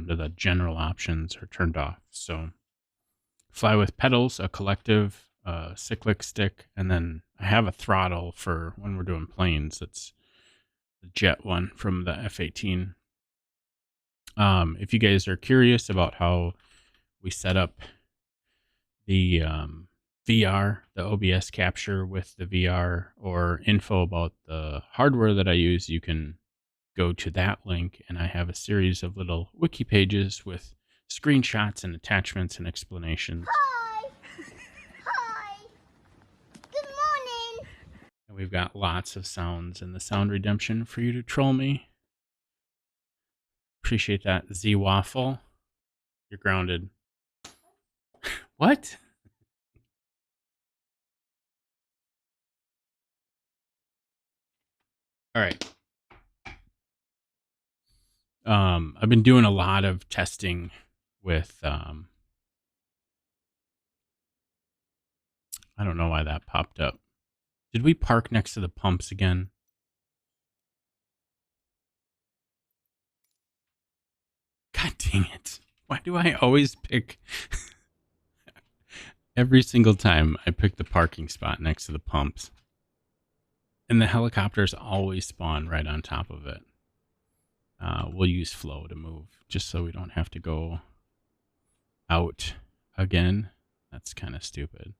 under the general options are turned off. So fly with pedals, a collective, a cyclic stick, and then I have a throttle for when we're doing planes. It's the jet one from the F-18. If you guys are curious about how we set up the VR, the OBS capture with the VR, or info about the hardware that I use, you can go to that link, and I have a series of little wiki pages with screenshots and attachments and explanations. Hi! Hi! Good morning! And we've got lots of sounds in the sound redemption for you to troll me. Appreciate that, Z Waffle. You're grounded. What? All right. I've been doing a lot of testing with, I don't know why that popped up. Did we park next to the pumps again? God dang it. Why do I always pick... Every single time I pick the parking spot next to the pumps. And the helicopters always spawn right on top of it. We'll use flow to move, just so we don't have to go out again. That's kind of stupid.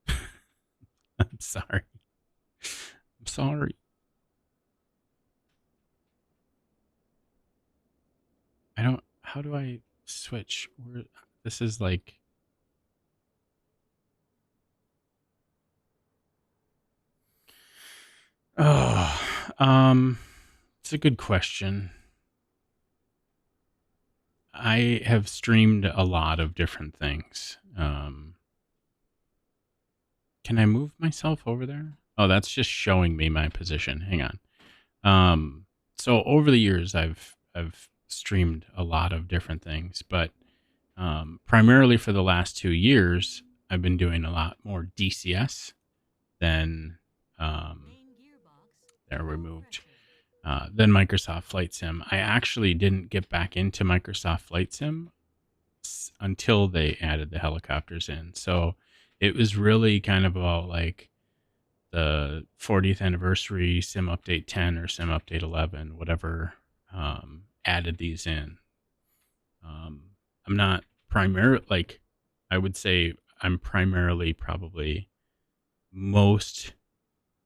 I'm sorry. I'm sorry. I don't... How do I switch? This is like... Oh, it's a good question. I have streamed a lot of different things. Can I move myself over there? Oh, that's just showing me my position. Hang on. So over the years, I've streamed a lot of different things, but primarily for the last 2 years, I've been doing a lot more DCS than there removed. Then Microsoft Flight Sim. I actually didn't get back into Microsoft Flight Sim until they added the helicopters in. So it was really kind of about like the 40th anniversary Sim Update 10 or Sim Update 11, whatever, added these in. I'm not primarily, like, I would say I'm primarily probably most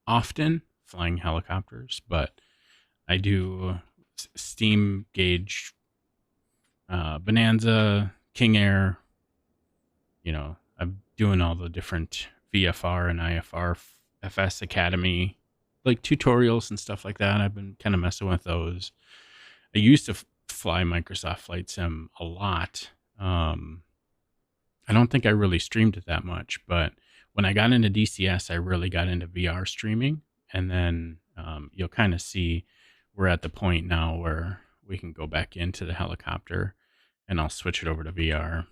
often flying helicopters, but I do steam gauge, Bonanza, King Air. You know, I'm doing all the different VFR and IFR FS Academy, like tutorials and stuff like that. I've been kind of messing with those. I used to fly Microsoft Flight Sim a lot. I don't think I really streamed it that much, but when I got into DCS, I really got into VR streaming. And then you'll kind of see we're at the point now where we can go back into the helicopter and I'll switch it over to VR.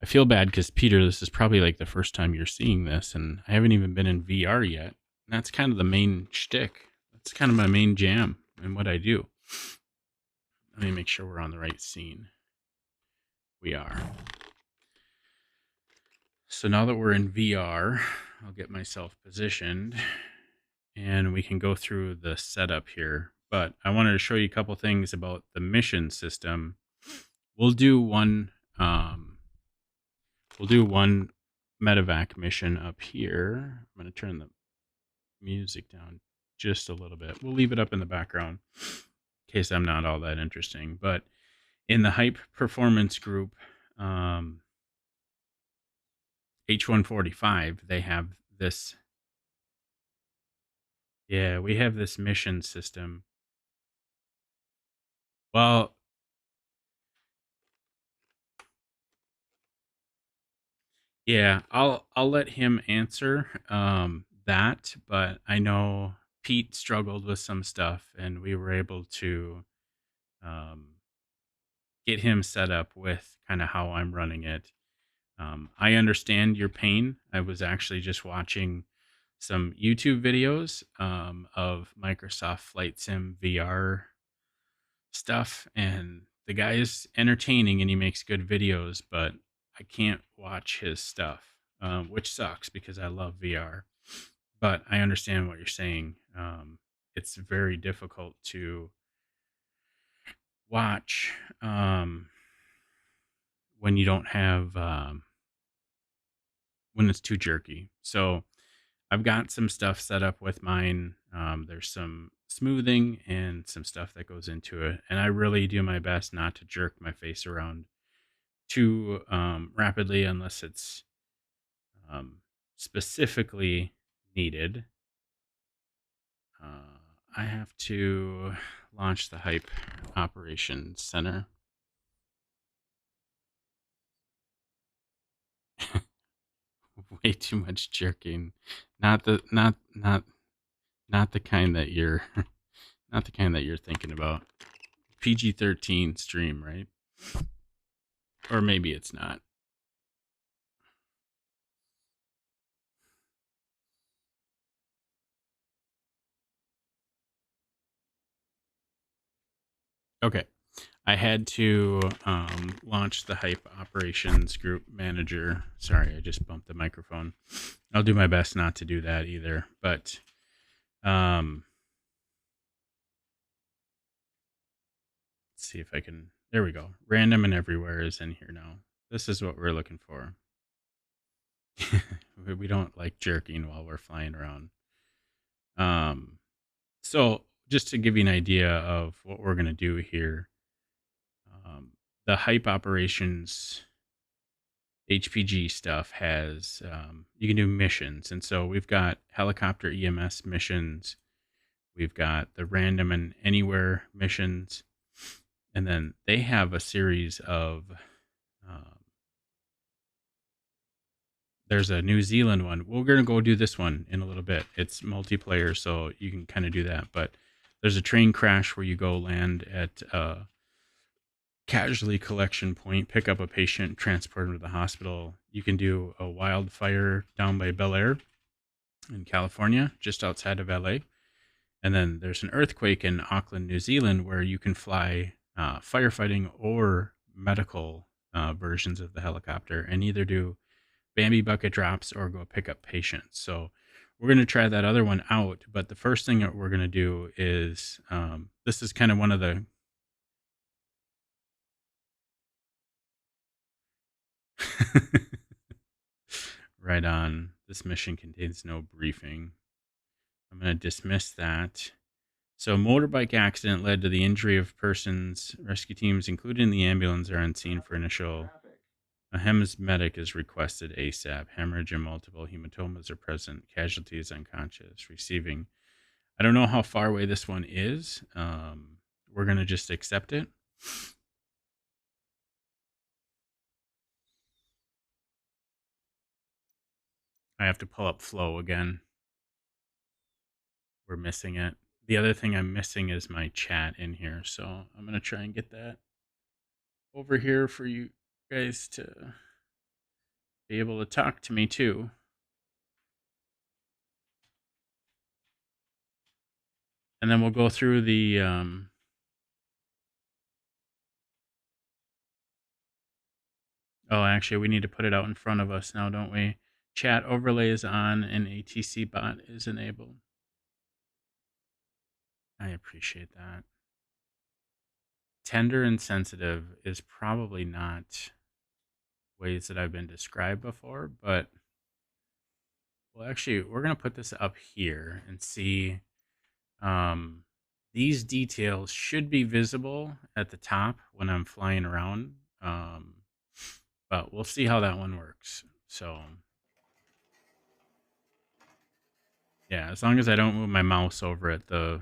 I feel bad because, Peter, this is probably like the first time you're seeing this, and I haven't even been in VR yet. And that's kind of the main shtick. That's kind of my main jam and what I do. Let me make sure we're on the right scene. We are. So now that we're in VR, I'll get myself positioned and we can go through the setup here. But I wanted to show you a couple things about the mission system. We'll do one medevac mission up here. I'm going to turn the music down just a little bit. We'll leave it up in the background in case I'm not all that interesting. But in the hype performance group, H145, they have this. Yeah, we have this mission system. Well, yeah, I'll let him answer that, but I know Pete struggled with some stuff, and we were able to get him set up with kind of how I'm running it. I understand your pain. I was actually just watching some YouTube videos of Microsoft Flight Sim VR stuff, and the guy is entertaining and he makes good videos, but I can't watch his stuff, which sucks because I love VR. But I understand what you're saying. It's very difficult to watch when you don't have when it's too jerky. So I've got some stuff set up with mine. There's some smoothing and some stuff that goes into it, and I really do my best not to jerk my face around too rapidly unless it's um, specifically needed. I have to launch the Hype Operations Center. Way too much jerking. Not the not the kind that you're not the kind that you're thinking about. PG-13 stream, right? Or maybe it's not. Okay. I had to launch the Hype Operations Group Manager. Sorry, I just bumped the microphone. I'll do my best not to do that either. But let's see if I can. There we go. Random and everywhere is in here now. This is what we're looking for. We don't like jerking while we're flying around. So just to give you an idea of what we're going to do here, the Hype Operations HPG stuff has you can do missions, and so we've got helicopter EMS missions, we've got the random and anywhere missions, and then they have a series of um, there's a New Zealand one. We're gonna go do this one in a little bit. It's multiplayer, so you can kind of do that. But there's a train crash where you go land at casualty collection point, pick up a patient, transport him to the hospital. You can do a wildfire down by Bel Air in California, just outside of LA. And then there's an earthquake in Auckland, New Zealand, where you can fly firefighting or medical versions of the helicopter and either do Bambi bucket drops or go pick up patients. So we're going to try that other one out. But the first thing that we're going to do is this is kind of one of the right on. This mission contains no briefing. I'm going to dismiss that. So, motorbike accident led to the injury of persons. Rescue teams, including the ambulance, are on scene for initial. A HEMS medic is requested ASAP. Hemorrhage and multiple hematomas are present. Casualties unconscious. Receiving. I don't know how far away this one is. We're going to just accept it. I have to pull up flow again. We're missing it. The other thing I'm missing is my chat in here. So I'm going to try and get that over here for you guys to be able to talk to me too. And then we'll go through the oh, actually, we need to put it out in front of us now, don't we? Chat overlay is on and ATC bot is enabled. I appreciate that. Tender and sensitive is probably not ways that I've been described before, but well, actually, we're going to put this up here and see. These details should be visible at the top when I'm flying around, but we'll see how that one works. So yeah, as long as I don't move my mouse over it, the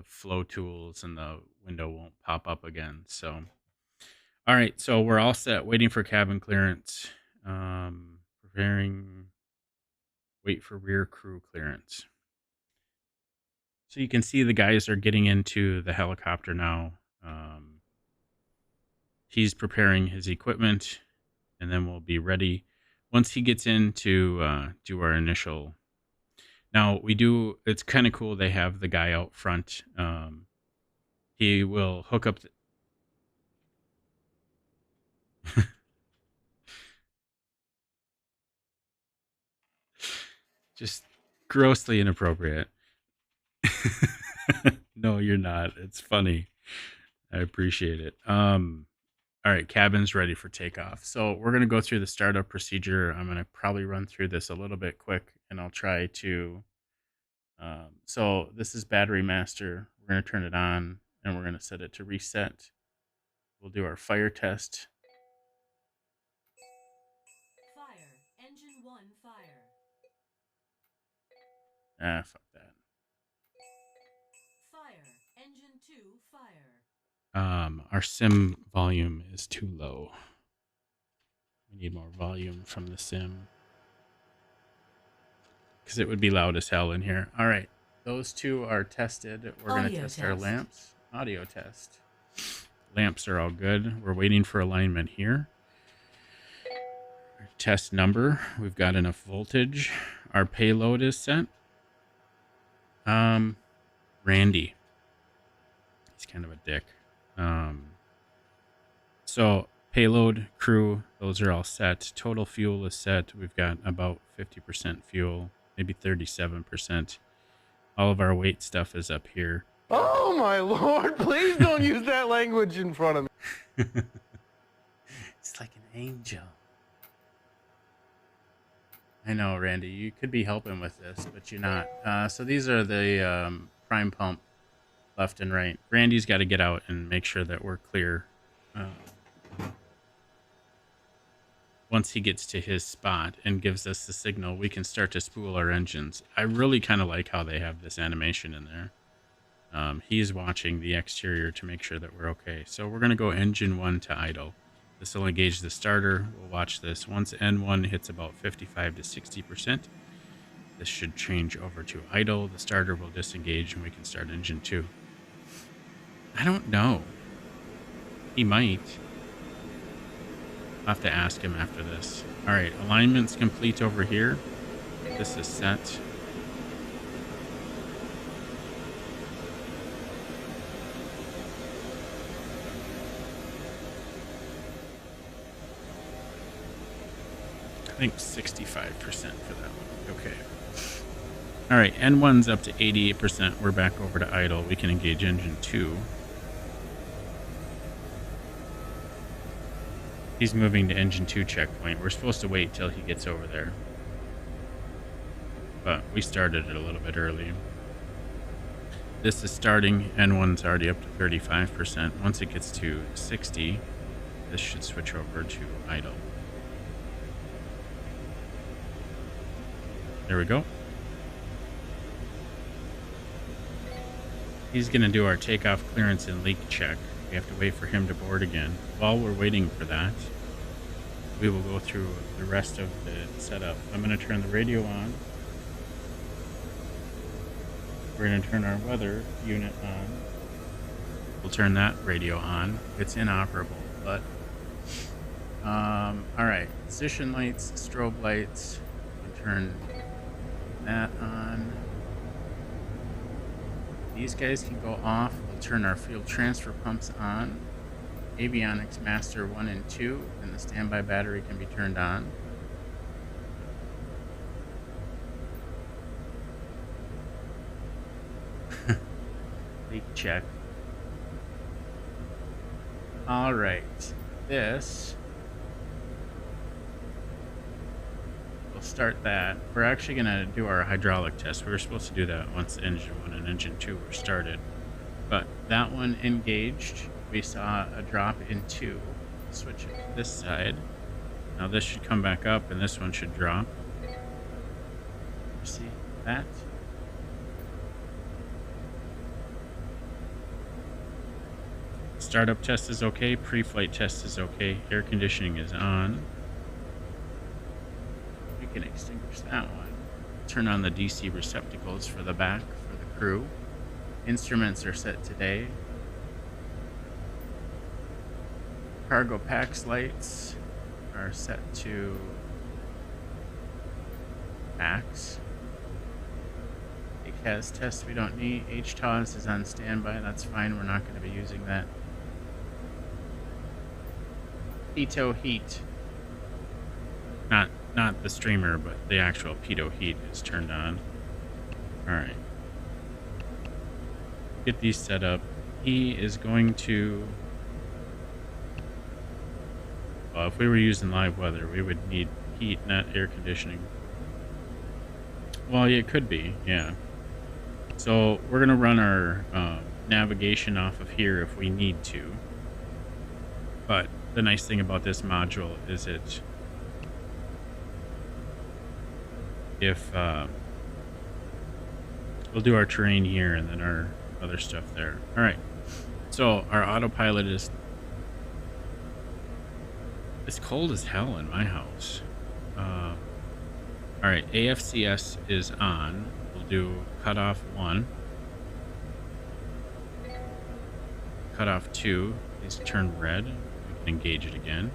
flow tools and the window won't pop up again. So, all right, so we're all set, waiting for cabin clearance, preparing, wait for rear crew clearance. So you can see the guys are getting into the helicopter now. He's preparing his equipment, and then we'll be ready once he gets in to do our initial Now we do. It's kind of cool. They have the guy out front. He will hook up. Just grossly inappropriate. No, you're not. It's funny. I appreciate it. All right, cabin's ready for takeoff. So we're gonna go through the startup procedure. I'm gonna probably run through this a little bit quick, and I'll try to. So this is battery master. We're gonna turn it on, and we're gonna set it to reset. We'll do our fire test. Fire. Engine 1 fire. Ah, fuck that. Fire. Engine 2 fire. Our sim volume is too low. We need more volume from the sim because it would be loud as hell in here. All right, those two are tested. We're going to test our lamps. Audio test. Lamps are all good. We're waiting for alignment here. Our test number. We've got enough voltage. Our payload is set. Randy. He's kind of a dick. So payload, crew, those are all set. Total fuel is set. We've got about 50% fuel, maybe 37%. All of our weight stuff is up here. Oh my lord, please don't use that language in front of me. It's like an angel. I know, Randy, you could be helping with this, but you're not. So these are the prime pump left and right. Randy's got to get out and make sure that we're clear. Once he gets to his spot and gives us the signal, we can start to spool our engines. I really kind of like how they have this animation in there. He's watching the exterior to make sure that we're okay. So we're going to go engine 1 to idle. This will engage the starter. We'll watch this. Once N1 hits about 55 to 60%, this should change over to idle. The starter will disengage and we can start engine 2. I don't know. He might. I'll have to ask him after this. All right, alignment's complete over here. This is set. I think 65% for that one. Okay. All right, N1's up to 88%. We're back over to idle. We can engage engine 2. He's moving to engine 2 checkpoint. We're supposed to wait till he gets over there. But we started it a little bit early. This is starting. N1's already up to 35%. Once it gets to 60, this should switch over to idle. There we go. He's going to do our takeoff clearance and leak check. We have to wait for him to board again. While we're waiting for that, we will go through the rest of the setup. I'm going to turn the radio on. We're going to turn our weather unit on. We'll turn that radio on. It's inoperable, but all right. Position lights, strobe lights. We'll turn that on. These guys can go off. We'll turn our fuel transfer pumps on. Avionics master 1 and 2, and the standby battery can be turned on. Leak check. All right, this. We'll start that. We're actually gonna do our hydraulic test. We were supposed to do that once engine 1 and engine 2 were started, but that one engaged. We saw a drop in 2. Switch it to this side. Now this should come back up, and this one should drop. See that? Startup test is okay. Pre-flight test is okay. Air conditioning is on. We can extinguish that one. Turn on the DC receptacles for the back for the crew. Instruments are set today. Cargo packs lights are set to max. Test we don't need. HTOS is on standby. That's fine. We're not going to be using that. Pitot heat. Not the streamer, but the actual pitot heat is turned on. All right. Get these set up. He is going to... Well, if we were using live weather, we would need heat, not air conditioning. Well, yeah, it could be, yeah. So we're going to run our navigation off of here if we need to. But the nice thing about this module is if we'll do our terrain here and then our other stuff there. All right. So our autopilot is... It's cold as hell in my house. All right, AFCS is on. We'll do cutoff 1. Cutoff 2 is turned red. We can engage it again.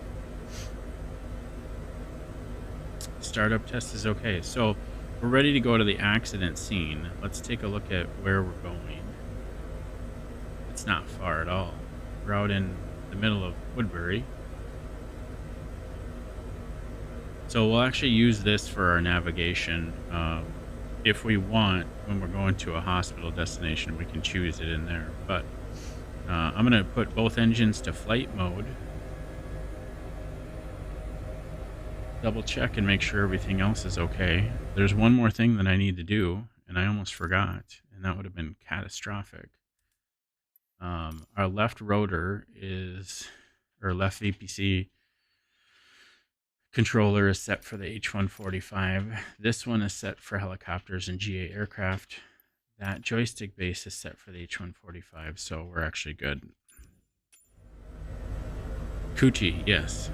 Startup test is okay. So we're ready to go to the accident scene. Let's take a look at where we're going. It's not far at all. We're out in the middle of Woodbury. So we'll actually use this for our navigation. If we want, when we're going to a hospital destination, we can choose it in there. But I'm going to put both engines to flight mode. Double check and make sure everything else is okay. There's one more thing that I need to do, and I almost forgot, and that would have been catastrophic. Our left rotor is, or left VPC controller is set for the H145. This one is set for helicopters and GA aircraft. That joystick base is set for the H145, so we're actually good. Coochie, yes.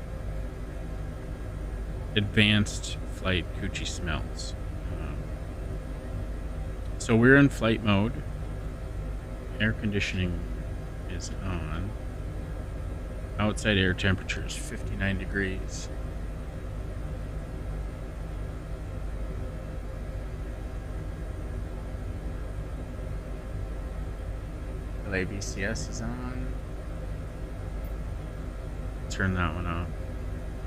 Advanced flight coochie smells. So we're in flight mode. Air conditioning is on. Outside air temperature is 59 degrees. LAVCS is on. Turn that one off.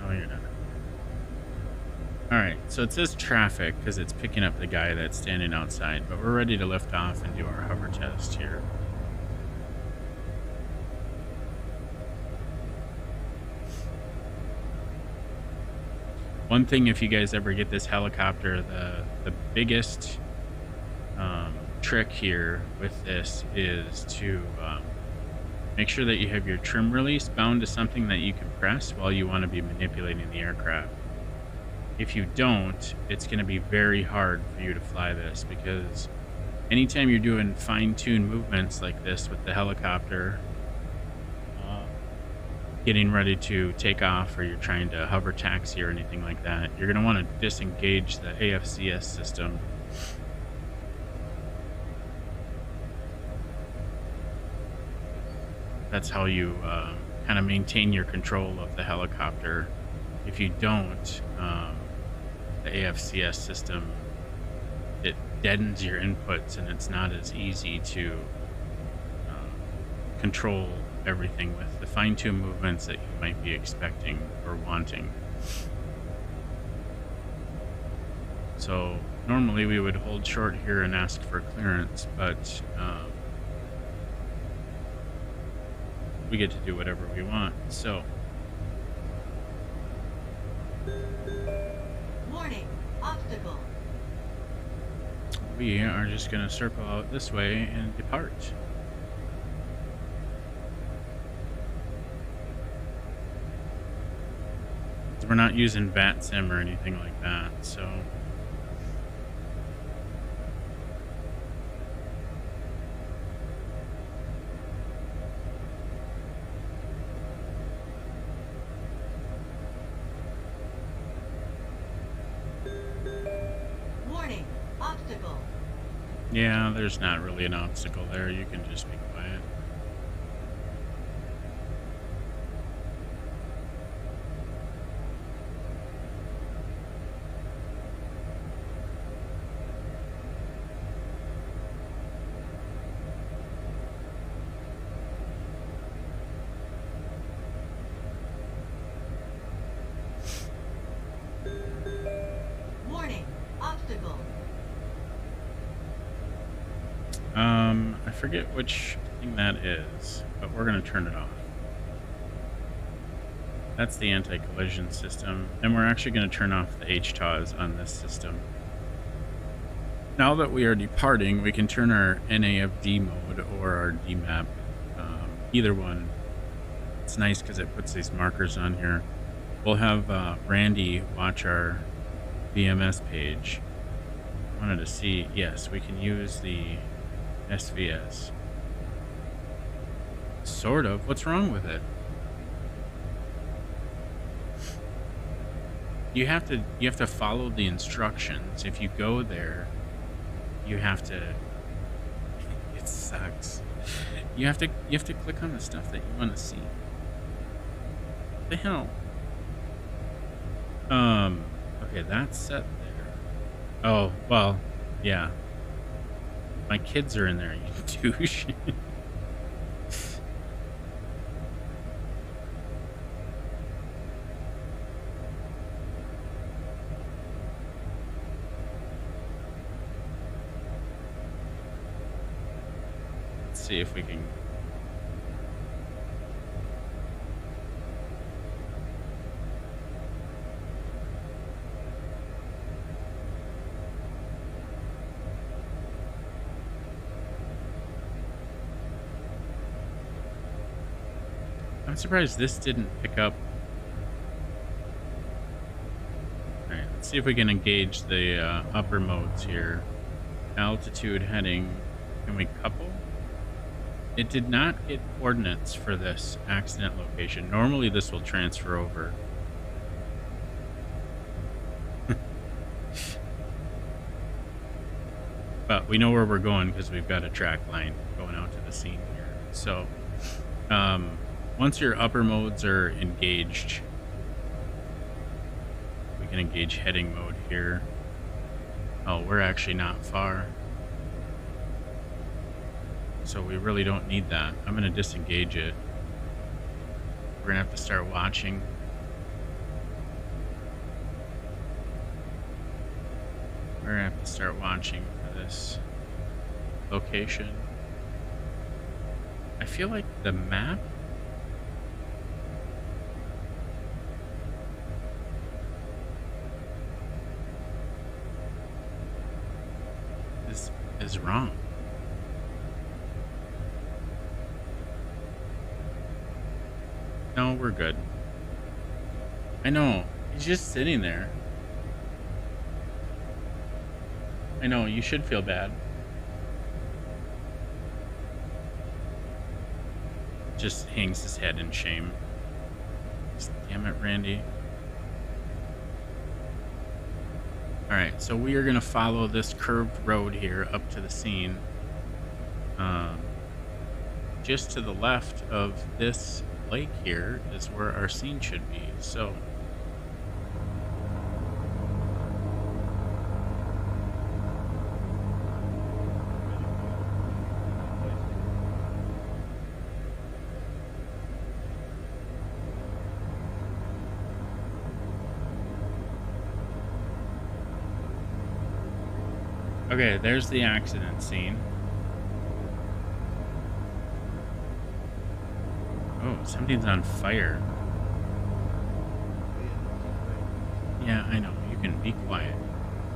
Oh, you're not. Alright, so it says traffic because it's picking up the guy that's standing outside, but we're ready to lift off and do our hover test here. One thing, if you guys ever get this helicopter, the biggest trick here with this is to make sure that you have your trim release bound to something that you can press while you want to be manipulating the aircraft. If you don't, it's going to be very hard for you to fly this, because anytime you're doing fine-tuned movements like this with the helicopter, getting ready to take off, or you're trying to hover taxi or anything like that, you're going to want to disengage the AFCS system. That's how you kind of maintain your control of the helicopter. If you don't, the AFCS system, it deadens your inputs, and it's not as easy to control everything with the fine-tuned movements that you might be expecting or wanting. So normally we would hold short here and ask for clearance, but we get to do whatever we want. So Warning, obstacle. we are just going to circle out this way and depart. We're not using VATSIM or anything like that, so Warning, obstacle. yeah, there's not really an obstacle there. You can just be quiet. I forget which thing that is, but we're going to turn it off. That's the anti-collision system, and we're actually going to turn off the HTOS on this system. Now that we are departing, we can turn our NAFD mode or our DMAP, either one. It's nice because it puts these markers on here. We'll have Randy watch our VMS page. I wanted to see, yes, we can use the SVS. Sort of. What's wrong with it? You have to follow the instructions. If you go there, you have to. It sucks. You have to click on the stuff that you want to see. What the hell? Okay, that's set there. Oh, well, yeah. My kids are in there, you douche. Let's see if we can. I'm surprised this didn't pick up. All right, let's see if we can engage the upper modes here. Altitude, heading. Can we couple? It did not get coordinates for this accident location. Normally this will transfer over. But we know where we're going because we've got a track line going out to the scene here. So once your upper modes are engaged, we can engage heading mode here. Oh, we're actually not far. So we really don't need that. I'm going to disengage it. We're going to have to start watching. We're going to have to start watching for this location. I feel like the map is wrong. No, we're good. I know. He's just sitting there. I know. You should feel bad. Just hangs his head in shame. Damn it, Randy. Alright, so we are going to follow this curved road here up to the scene. Just to the left of this lake here is where our scene should be. So okay, there's the accident scene. Oh, something's on fire. Yeah, I know. You can be quiet.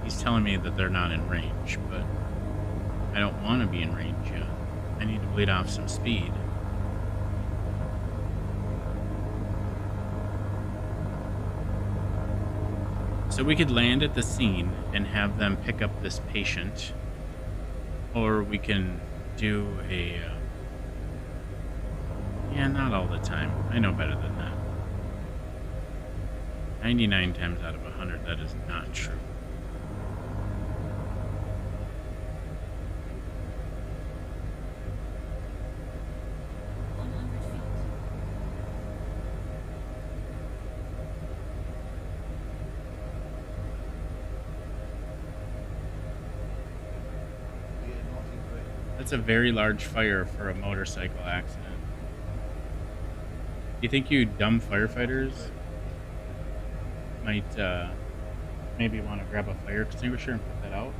He's telling me that they're not in range, but I don't want to be in range yet. I need to bleed off some speed. So we could land at the scene and have them pick up this patient, or we can do a yeah, not all the time. I know better than that. 99 times out of 100, that is not true. That's a very large fire for a motorcycle accident. Do you think you dumb firefighters might maybe want to grab a fire extinguisher and put that out?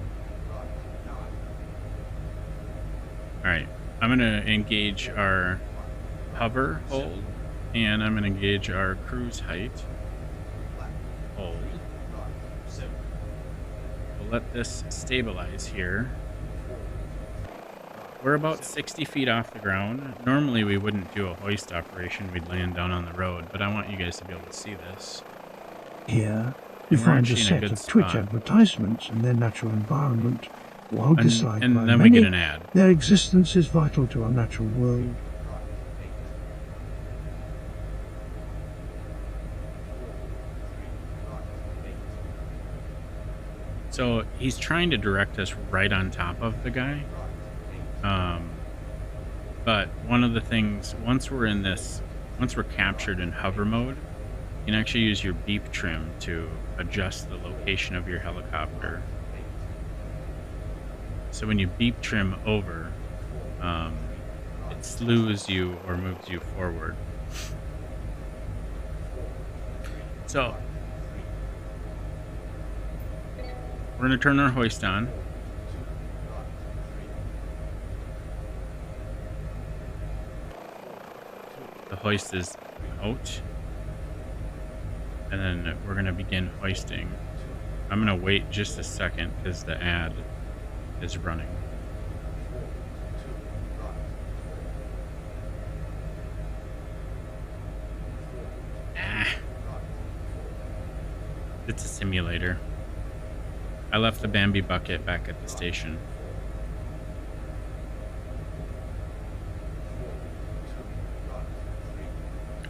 All right, I'm going to engage our hover hold, and I'm going to engage our cruise height hold. We'll let this stabilize here. We're about 60 feet off the ground. Normally we wouldn't do a hoist operation, we'd land down on the road, but I want you guys to be able to see this. Here, you And we're find a actually in a set good of Twitch spot. advertisements and their natural environment. While disliked And by then we get many, an ad. their existence is vital to our natural world. So he's trying to direct us right on top of the guy. But one of the things, once we're captured in hover mode, you can actually use your beep trim to adjust the location of your helicopter. So when you beep trim over, it slews you or moves you forward. So we're going to turn our hoist on. The hoist is out. And then we're going to begin hoisting. I'm going to wait just a second because the ad is running. It's a simulator. I left the Bambi bucket back at the station.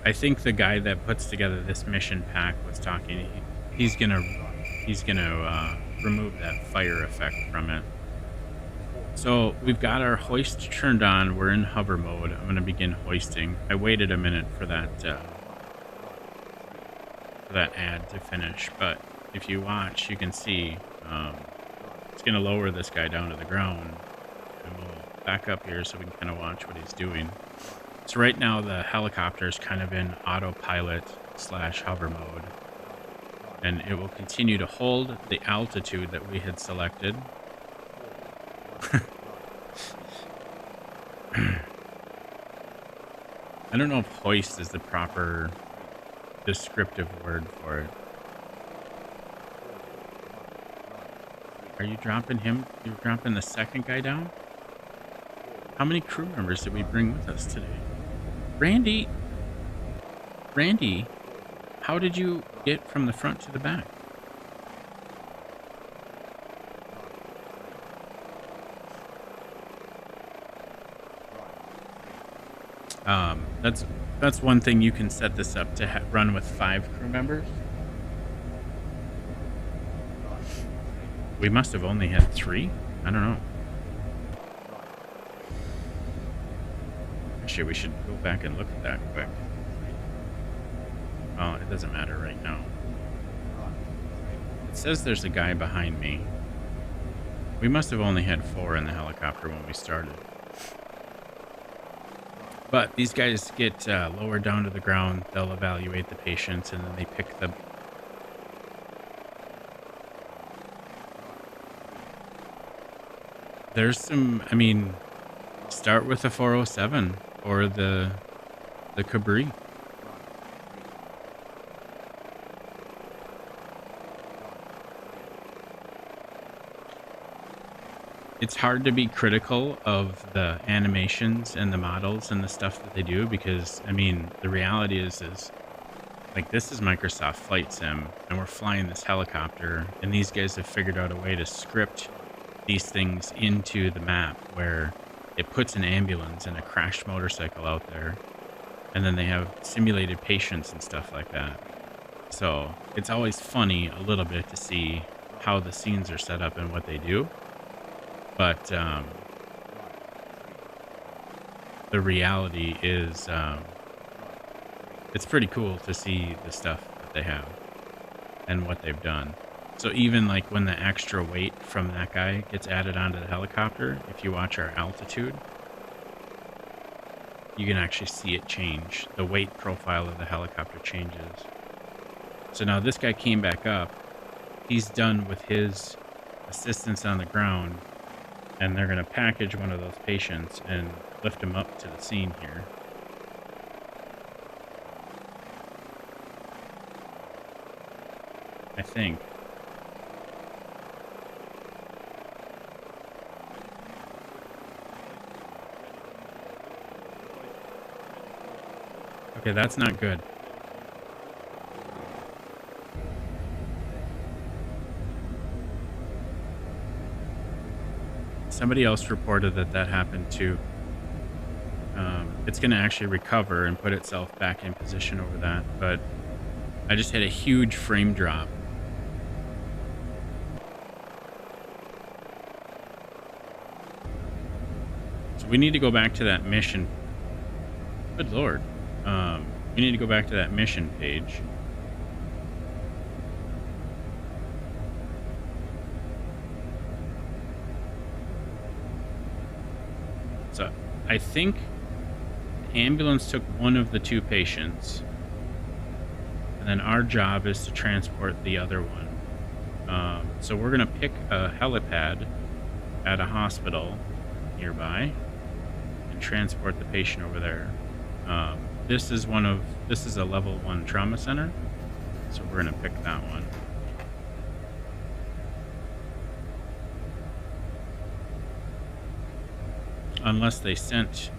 I think the guy that puts together this mission pack was talking. He's gonna remove that fire effect from it. So we've got our hoist turned on. We're in hover mode. I'm gonna begin hoisting. I waited a minute for that ad to finish, but if you watch, you can see it's gonna lower this guy down to the ground, and we'll back up here so we can kind of watch what he's doing. So right now the helicopter is kind of in autopilot / hover mode, and it will continue to hold the altitude that we had selected. I don't know if hoist is the proper descriptive word for it. Are you dropping him? You're dropping the second guy down? How many crew members did we bring with us today? Randy, how did you get from the front to the back? That's one thing. You can set this up to run with 5 crew members. We must have only had 3. I don't know. Actually, we should go back and look at that quick. Well, it doesn't matter right now. It says there's a guy behind me. We must have only had 4 in the helicopter when we started. But these guys get lowered down to the ground. They'll evaluate the patients, and then they pick the... There's some... I mean, start with the 407 or the Cabri. It's hard to be critical of the animations and the models and the stuff that they do because, I mean, the reality is like, this is Microsoft Flight Sim, and we're flying this helicopter, and these guys have figured out a way to script these things into the map where it puts an ambulance and a crashed motorcycle out there, and then they have simulated patients and stuff like that. So it's always funny a little bit to see how the scenes are set up and what they do. But the reality is it's pretty cool to see the stuff that they have and what they've done. So even like when the extra weight from that guy gets added onto the helicopter, if you watch our altitude, you can actually see it change. The weight profile of the helicopter changes. So now this guy came back up. He's done with his assistance on the ground. And they're going to package one of those patients and lift him up to the scene here. I think. Okay, that's not good. Somebody else reported that that happened too. It's going to actually recover and put itself back in position over that, but I just had a huge frame drop. So we need to go back to that mission. Good Lord. We need to go back to that mission page. So I think the ambulance took one of the two patients, and then our job is to transport the other one. So we're going to pick a helipad at a hospital nearby and transport the patient over there. This is a level 1 trauma center, so we're going to pick that one. Unless they sent...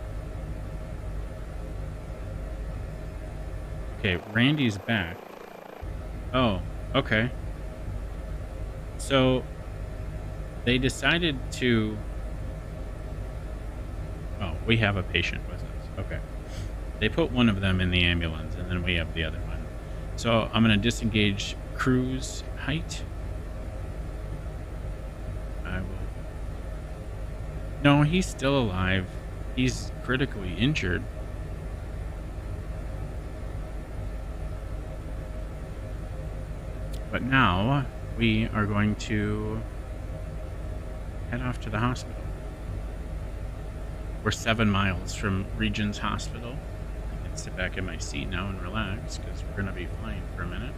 Okay, Randy's back. Oh, okay. So, they decided to... Oh, we have a patient with us. Okay. They put one of them in the ambulance, and then we have the other one. So, I'm going to disengage cruise height. I will... No, he's still alive. He's critically injured. But now we are going to head off to the hospital. We're 7 miles from Regions Hospital. I can sit back in my seat now and relax because we're going to be flying for a minute.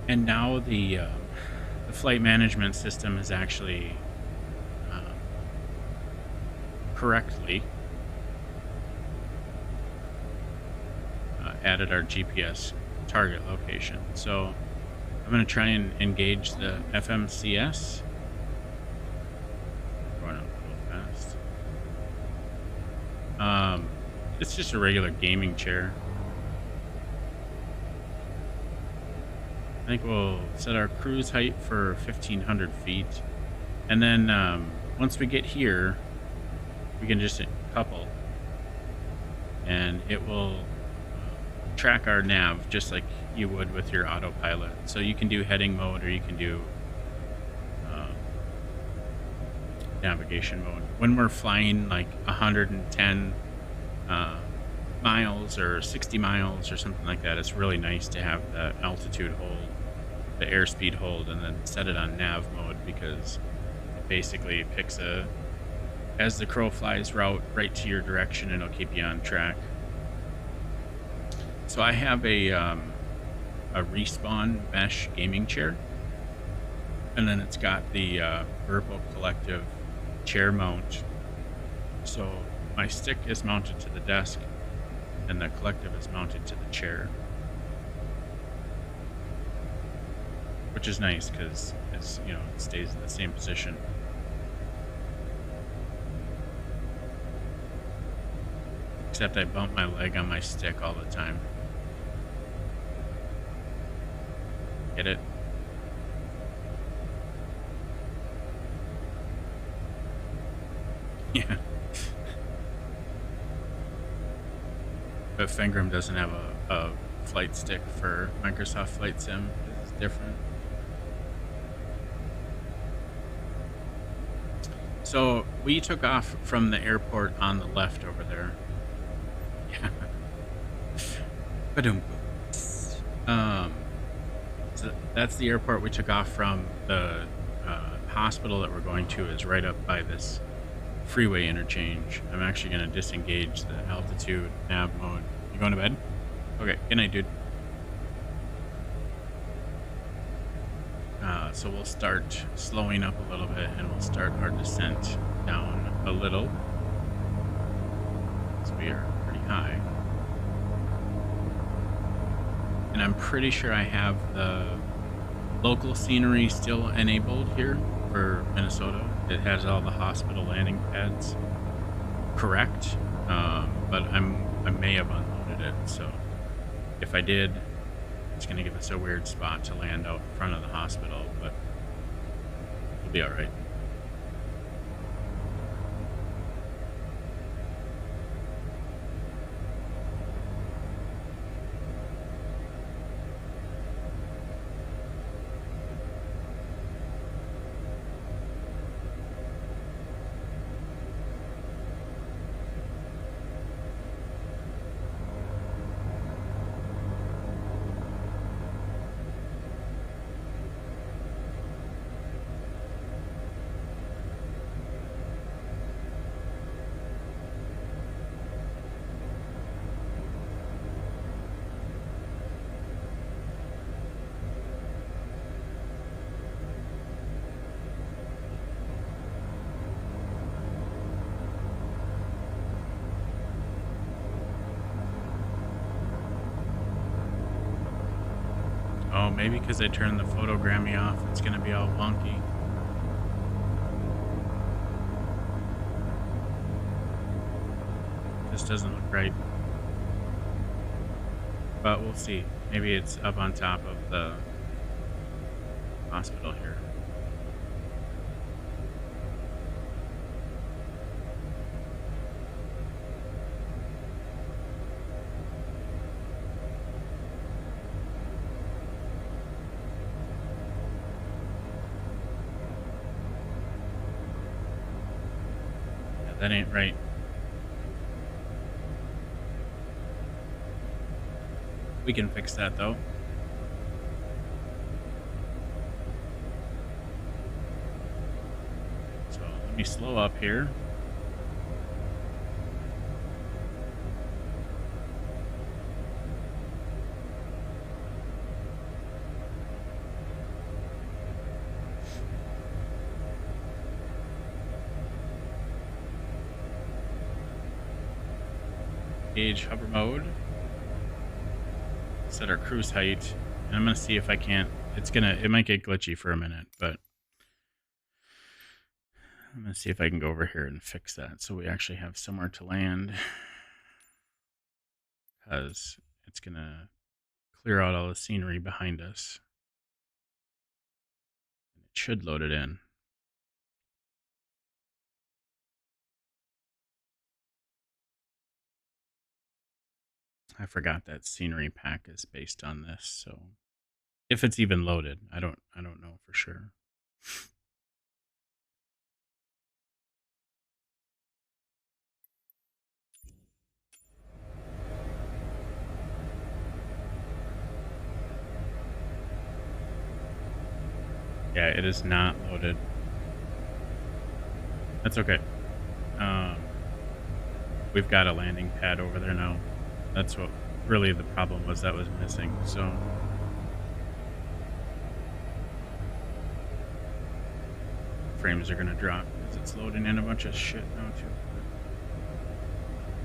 And now the flight management system is actually correctly added our GPS target location. So I'm going to try and engage the FMCS. Going up a little fast. It's just a regular gaming chair. I think we'll set our cruise height for 1,500 feet. And then once we get here, we can just couple. And it will track our nav just like you would with your autopilot. So you can do heading mode or you can do navigation mode. When we're flying like 110 miles or 60 miles or something like that, it's really nice to have the altitude hold, the airspeed hold, and then set it on nav mode because it basically picks a, as the crow flies, route right to your direction and it'll keep you on track. So I have a Respawn mesh gaming chair, and then it's got the Verbo Collective chair mount. So my stick is mounted to the desk, and the Collective is mounted to the chair, which is nice because it's, you know, it stays in the same position. Except I bump my leg on my stick all the time. Get it? Yeah. But Fengram doesn't have a flight stick for Microsoft Flight Sim. It's different. So we took off from the airport on the left over there. Yeah. Ba-dum. So that's the airport we took off from. The hospital that we're going to is right up by this freeway interchange. I'm actually going to disengage the altitude nav mode. You going to bed? Okay, good night, dude. So we'll start slowing up a little bit, and we'll start our descent down a little. So we are pretty high. And I'm pretty sure I have the local scenery still enabled here for Minnesota. It has all the hospital landing pads correct, but I may have unloaded it. So if I did, it's going to give us a weird spot to land out in front of the hospital, but we'll be all right. Oh, maybe because I turned the photogrammy off, it's going to be all wonky. This doesn't look right. But we'll see. Maybe it's up on top of the hospital here. That ain't right. We can fix that though. So let me slow up here. Gauge hover mode. Set our cruise height. And I'm gonna see if I can't. It might get glitchy for a minute, but I'm gonna see if I can go over here and fix that so we actually have somewhere to land. Because it's gonna clear out all the scenery behind us. It should load it in. I forgot that scenery pack is based on this, so if it's even loaded, I don't know for sure. Yeah, it is not loaded. That's okay. We've got a landing pad over there now. That's what really the problem was, that was missing. So frames are gonna drop because it's loading in a bunch of shit now too.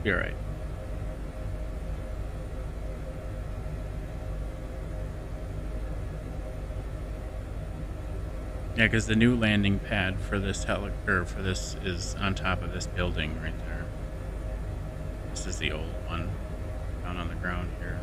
Be all right. Yeah, because the new landing pad for this for this is on top of this building right there. This is the old one down on the ground here.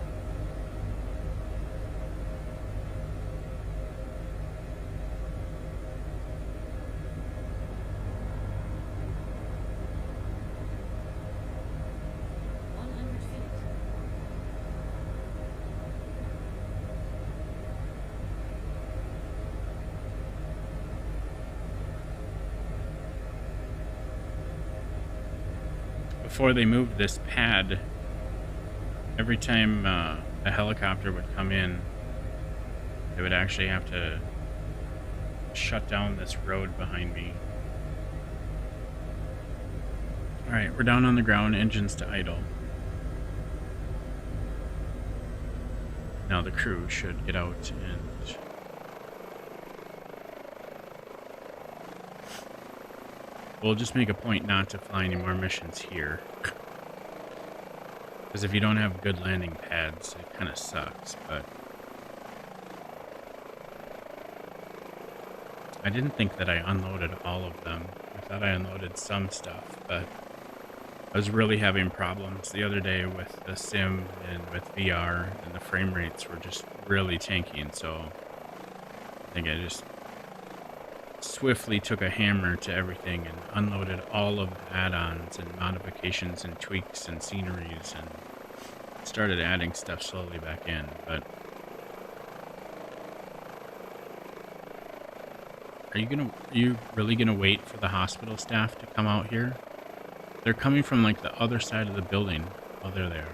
Before they moved this pad, every time a helicopter would come in, they would actually have to shut down this road behind me. All right, we're down on the ground, engines to idle. Now the crew should get out and we'll just make a point not to fly any more missions here. Because if you don't have good landing pads, it kind of sucks, but... I didn't think that I unloaded all of them. I thought I unloaded some stuff, but I was really having problems the other day with the sim and with VR, and the frame rates were just really tanking, so I think I just swiftly took a hammer to everything and unloaded all of the add-ons and modifications and tweaks and sceneries and started adding stuff slowly back in, but are you really gonna wait for the hospital staff to come out here? They're coming from like the other side of the building while they're there.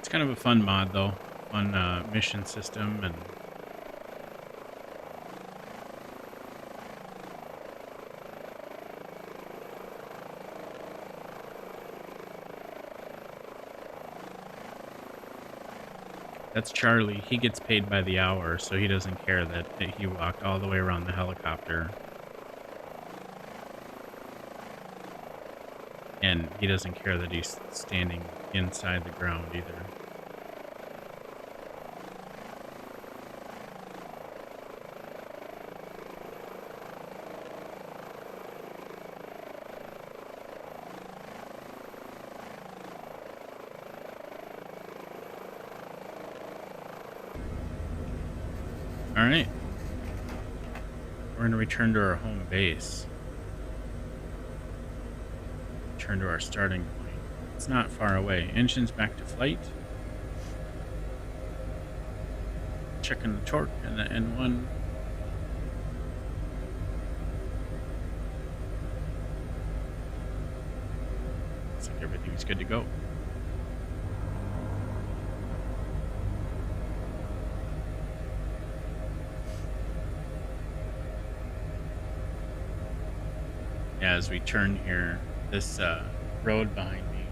It's kind of a fun mod though, fun mission system, and that's Charlie. He gets paid by the hour, so he doesn't care that he walked all the way around the helicopter. And he doesn't care that he's standing inside the ground either. Alright. We're going to return to our home base. Return to our starting point. It's not far away. Engines back to flight. Checking the torque and the N1. Looks like everything's good to go. As we turn here, this road behind me,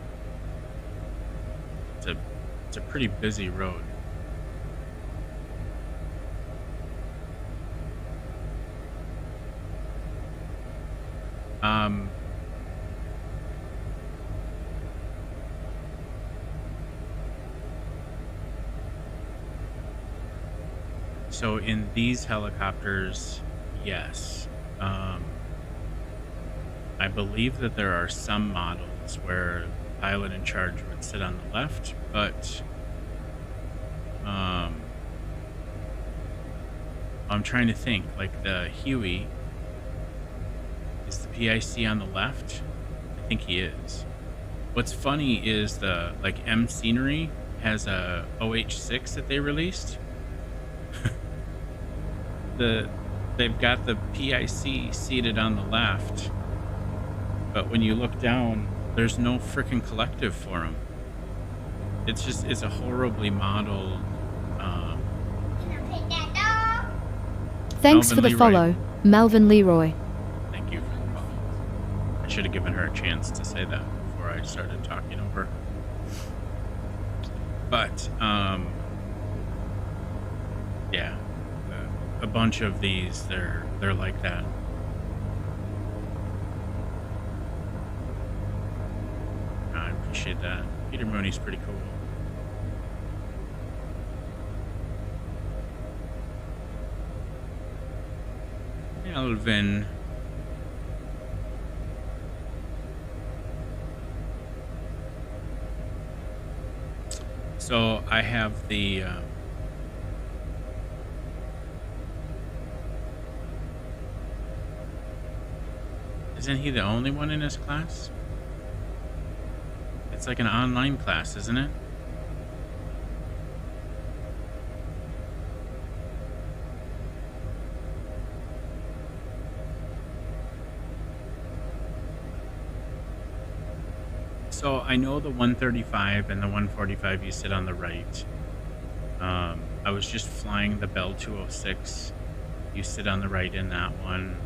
it's a pretty busy road. So in these helicopters, yes. I believe that there are some models where the pilot in charge would sit on the left, but I'm trying to think, like the Huey, is the PIC on the left? I think he is. What's funny is the M Scenery has a OH6 that they released. They've got the PIC seated on the left, but when you look down, there's no freaking collective for them. It's a horribly modeled. Thanks Melvin for the Leroy. follow, Melvin Leroy. Thank you for the follow. I should have given her a chance to say that before I started talking over. But yeah, a bunch of these, they're like that. I appreciate that. Peter Mooney's pretty cool. Alvin. So I have the isn't he the only one in his class? It's like an online class, isn't it? So I know the 135 and the 145 you sit on the right. I was just flying the Bell 206. You sit on the right in that one.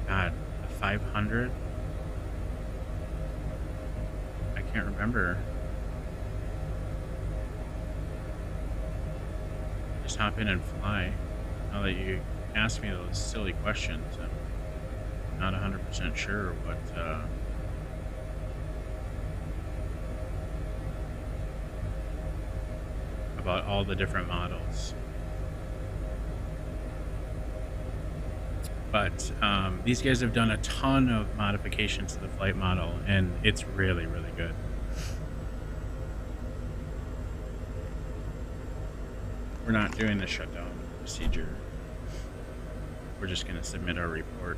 God, the 500? I can't remember. Just hop in and fly. Now that you ask me those silly questions, I'm not 100% sure what, about all the different models. But these guys have done a ton of modifications to the flight model, and it's really, really good. We're not doing the shutdown procedure. We're just going to submit our report.